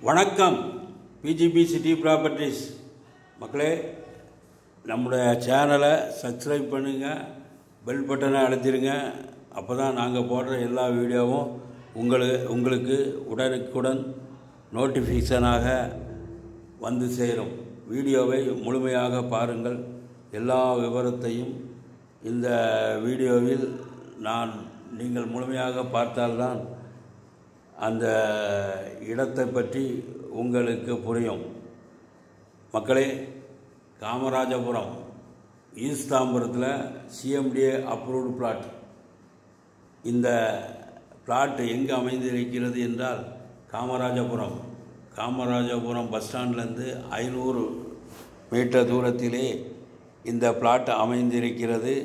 வணக்கம். PGP city properties மக்களே, நம்முடைய சேனலை சப்ஸ்கிரைப் பண்ணுங்கள், பெல் பட்டனை அழுத்திடுங்க. அப்போ தான் நாங்கள் போடுற எல்லா வீடியோவும் உங்களுக்கு உடனுக்குடன் நோட்டிஃபிகேஷனாக வந்து சேரும். வீடியோவை முழுமையாக பாருங்கள். எல்லா விவரத்தையும் இந்த வீடியோவில் நீங்கள் முழுமையாக பார்த்தால்தான் அந்த இடத்தை பற்றி உங்களுக்கு புரியும். மக்களே, காமராஜபுரம் ஈஸ்ட் தாம்பரத்தில் சிஎம்டிஏ அப்ரூவ்டு பிளாட். இந்த பிளாட் எங்கே அமைந்திருக்கிறது என்றால் காமராஜபுரம் பஸ் ஸ்டாண்ட்லேருந்து 500 மீட்டர் தூரத்திலே இந்த பிளாட் அமைந்திருக்கிறது.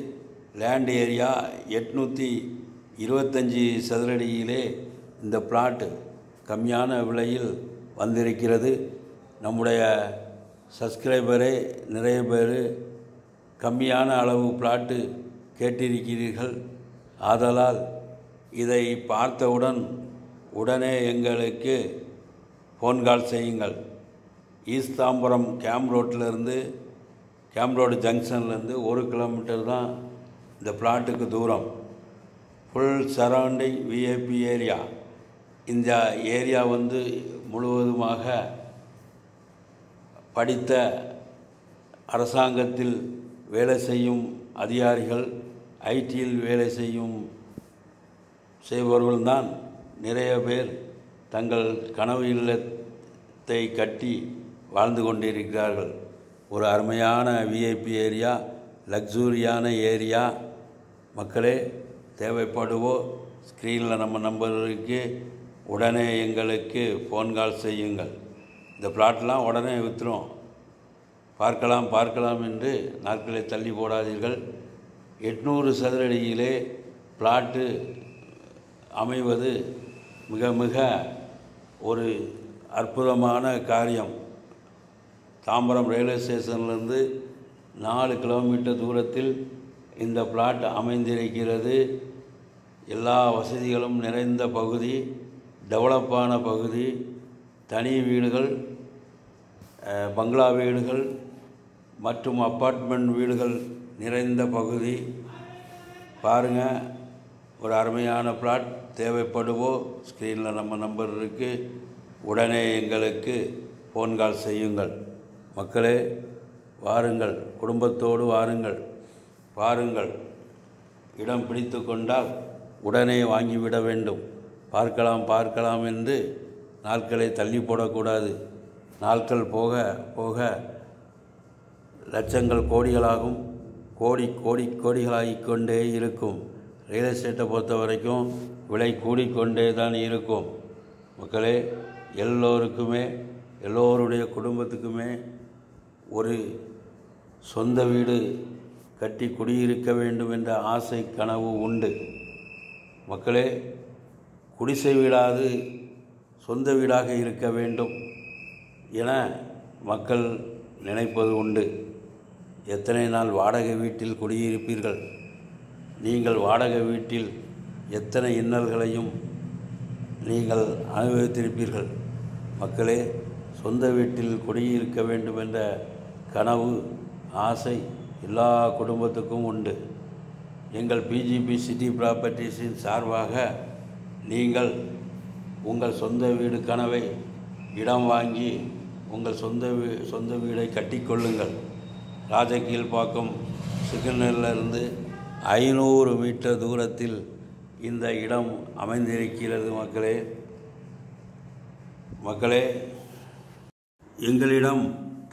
லேண்ட் ஏரியா 825 சதுரடியிலே இந்த பிளாட் கம்மியான விலையில் வந்திருக்கிறது. நம்முடைய சப்ஸ்கிரைபரே நிறைய பேர் கம்மியான அளவு பிளாட்டு கேட்டிருக்கிறீர்கள். ஆதலால் இதை பார்த்தவுடன் உடனே எங்களுக்கு ஃபோன் கால் செய்யுங்கள். ஈஸ்ட் தாம்பரம் கேம்ப் ரோடு ஜங்ஷன்லேருந்து 1 கிலோமீட்டர் தான் இந்த பிளாட்டுக்கு தூரம். Full surrounding VIP area. இந்த ஏரியா முழுவதுமாக படித்த அரசாங்கத்தில் வேலை செய்யும் அதிகாரிகள், ஐடியில் வேலை செய்பவர்கள்தான் நிறைய பேர் தங்கள் கனவு இல்லத்தை கட்டி வாழ்ந்து கொண்டிருக்கிறார்கள். ஒரு அருமையான விஐபி ஏரியா, லக்ஸூரியான ஏரியா. மக்களே, தேவைப்படுவோ ஸ்க்ரீனில் நம்ம நம்பருக்கு உடனே எங்களுக்கு ஃபோன் கால் செய்யுங்கள். இந்த பிளாட்லாம் உடனே விற்றுரும். பார்க்கலாம் என்று நாட்களை தள்ளி போடாதீர்கள். 800 சதுரடியிலே பிளாட்டு அமைவது மிக ஒரு அற்புதமான காரியம். தாம்பரம் ரயில்வே ஸ்டேஷன்லேருந்து 4 கிலோமீட்டர் தூரத்தில் இந்த பிளாட் அமைந்திருக்கிறது. எல்லா வசதிகளும் நிறைந்த பகுதி, டெவலப்பான பகுதி, தனி வீடுகள், பங்களா வீடுகள் மற்றும் அப்பார்ட்மெண்ட் வீடுகள் நிறைந்த பகுதி. பாருங்கள், ஒரு அருமையான பிளாட். தேவைப்படுவோ ஸ்க்ரீனில் நம்ம நம்பர் இருக்குது, உடனே எங்களுக்கு ஃபோன் கால் செய்யுங்கள். மக்களே, வாருங்கள், குடும்பத்தோடு வாருங்கள். பாருங்கள், இடம் பிடித்து கொண்டால் உடனே வாங்கிவிட வேண்டும். பார்க்கலாம் என்று நாட்களை தள்ளி போடக்கூடாது. நாட்கள் போக போக லட்சங்கள் கோடிகளாகும். கோடிகளாகிக் கொண்டே இருக்கும். ரியல் எஸ்டேட்டை பொறுத்த வரைக்கும் விலை கூடிக்கொண்டே தான் இருக்கும். மக்களே, எல்லோருடைய குடும்பத்துக்குமே ஒரு சொந்த வீடு கட்டி குடியிருக்க வேண்டும் என்ற ஆசை கனவு உண்டு. மக்களே, குடிசை வீடாது சொந்த வீடாக இருக்க வேண்டும் என மக்கள் நினைப்பது உண்டு. எத்தனை நாள் வாடகை வீட்டில் குடியிருப்பீர்கள்? நீங்கள் வாடகை வீட்டில் எத்தனை இன்னல்களையும் நீங்கள் அனுபவித்திருப்பீர்கள். மக்களே, சொந்த வீட்டில் குடியிருக்க வேண்டும் என்ற கனவு, ஆசை எல்லா குடும்பத்துக்கும் உண்டு. எங்கள் பிஜிபி சிட்டி ப்ராப்பர்ட்டிஸின் சார்பாக நீங்கள் உங்கள் சொந்த வீடு கனவை இடம் வாங்கி உங்கள் சொந்த வீடை கட்டிக்கொள்ளுங்கள். ராஜகீழ்பாக்கம் சிக்னலிருந்து 500 மீட்டர் தூரத்தில் இந்த இடம் அமைந்திருக்கிறது. மக்களே, எங்களிடம்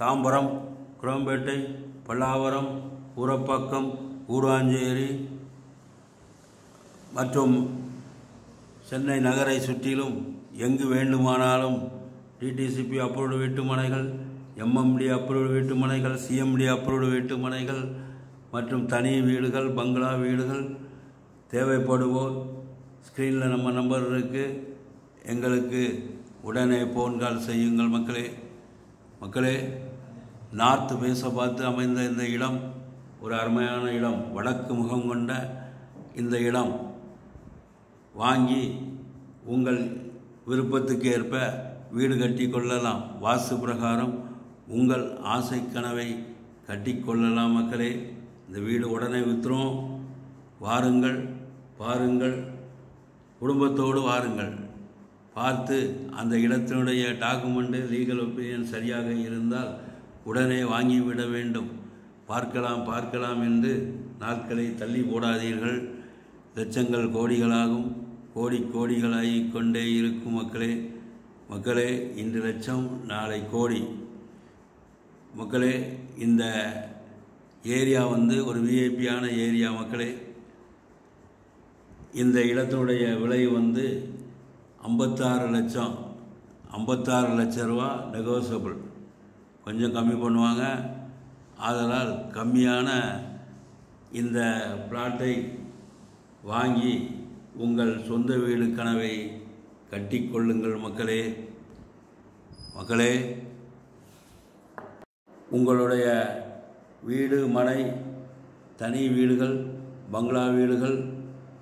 தாம்பரம், குரோம்பேட்டை, பல்லாவரம், ஊரப்பாக்கம், கூடாஞ்சேரி மற்றும் சென்னை நகரை சுற்றிலும் எங்கு வேண்டுமானாலும் டிடிசிபி அப்ரூவ்டு வீட்டு மனைகள், எம்எம்டி அப்ரூவ்டு வீட்டு மனைகள், சிஎம்டி அப்ரூவ்டு வீட்டு மனைகள் மற்றும் தனி வீடுகள், பங்களா வீடுகள் தேவைப்படுவோர் ஸ்க்ரீனில் நம்ம நம்பர் இருக்குது, எங்களுக்கு உடனே ஃபோன் கால் செய்யுங்கள். மக்களே, நார்த் பேஸை பார்த்து அமைந்த இந்த இடம் ஒரு அருமையான இடம். வடக்கு முகம் கொண்ட இந்த இடம் வாங்கி உங்கள் விருப்பத்துக்கு ஏற்ப வீடு கட்டி கொள்ளலாம். வாஸ்து பிரகாரம் உங்கள் ஆசை கனவை கட்டி கொள்ளலாம் மக்களே. இந்த வீடு உடனே விற்றுரும். வாருங்கள், பாருங்கள், குடும்பத்தோடு வாருங்கள். பார்த்து அந்த இடத்தினுடைய டாக்குமெண்ட்டு லீகல் ஒப்பீனியன் சரியாக இருந்தால் உடனே வாங்கிவிட வேண்டும். பார்க்கலாம் என்று நாட்களை தள்ளி போடாதீர்கள். லட்சங்கள் கோடிகளாகும், கோடிகளாகி கொண்டே இருக்கும் மக்களே. இன்று லட்சம், நாளை கோடி. மக்களே, இந்த ஏரியா ஒரு விஐபியான ஏரியா மக்களே. இந்த இடத்தினுடைய விலை 56 லட்சம். 56 லட்ச ரூபா நெகோசியபிள், கொஞ்சம் கம்மி பண்ணுவாங்க. ஆதலால் கம்மியான இந்த பிளாட்டை வாங்கி உங்கள் சொந்த வீடு கனவை கட்டிக்கொள்ளுங்கள் மக்களே. உங்களுடைய வீடு, மனை, தனி வீடுகள், பங்களா வீடுகள்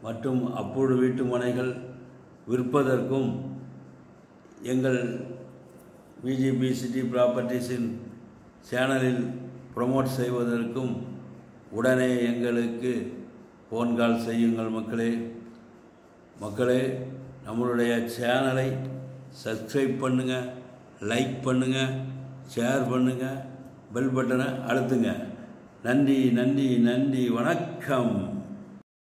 மற்றும் அப்ரூவ்டு வீட்டு மனைகள் விற்பதற்கும் எங்கள் விஜிபி சிட்டி ப்ராப்பர்ட்டிஸின் சேனலில் ப்ரமோட் செய்வதற்கும் உடனே எங்களுக்கு ஃபோன் கால் செய்யுங்கள் மக்களே. நம்மளுடைய சேனலை சப்ஸ்கிரைப் பண்ணுங்கள், லைக் பண்ணுங்கள், ஷேர் பண்ணுங்கள், பெல் பட்டனை அழுத்துங்க. நன்றி, வணக்கம்.